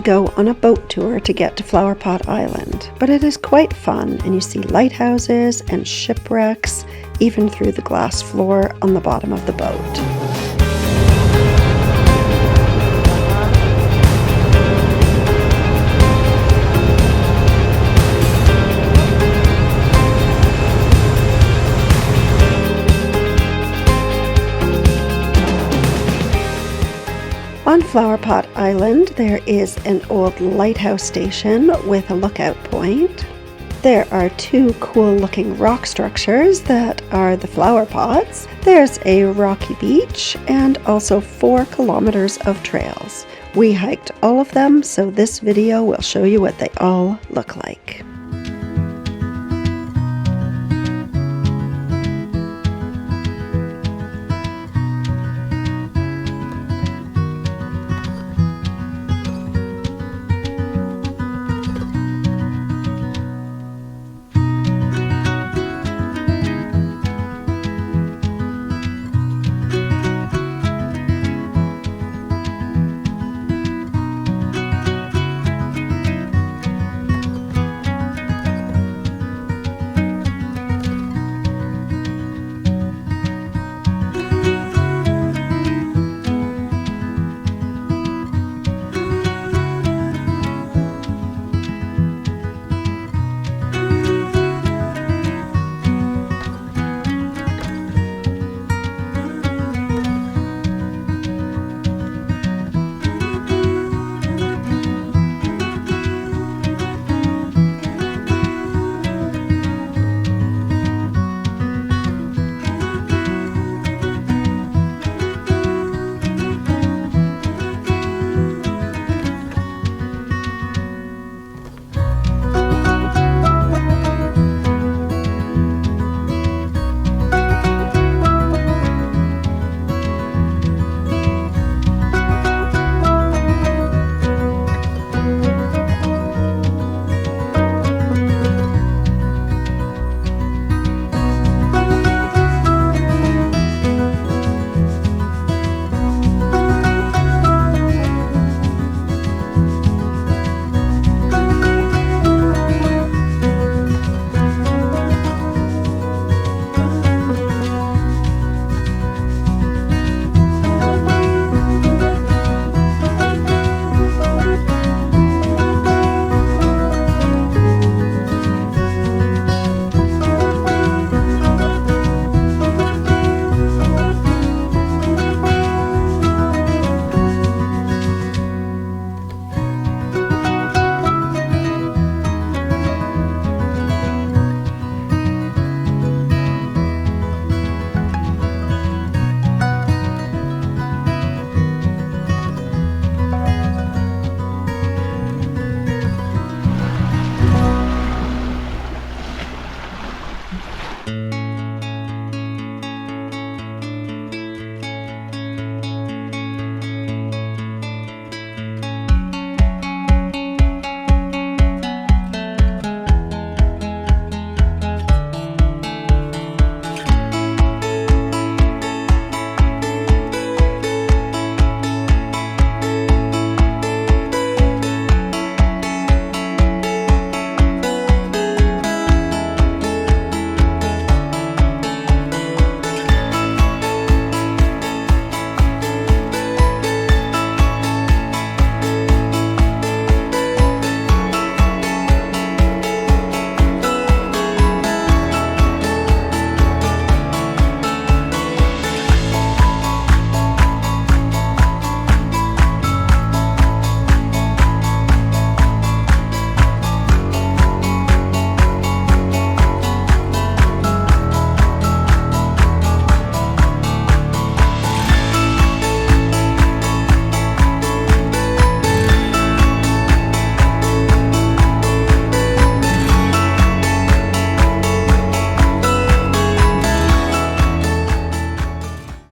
go on a boat tour to get to Flowerpot Island, but it is quite fun and you see lighthouses and shipwrecks, even through the glass floor on the bottom of the boat. On Flowerpot Island, there is an old lighthouse station with a lookout point. There are two cool-looking rock structures that are the flower pots. There's a rocky beach and also 4 kilometers of trails. We hiked all of them, so this video will show you what they all look like.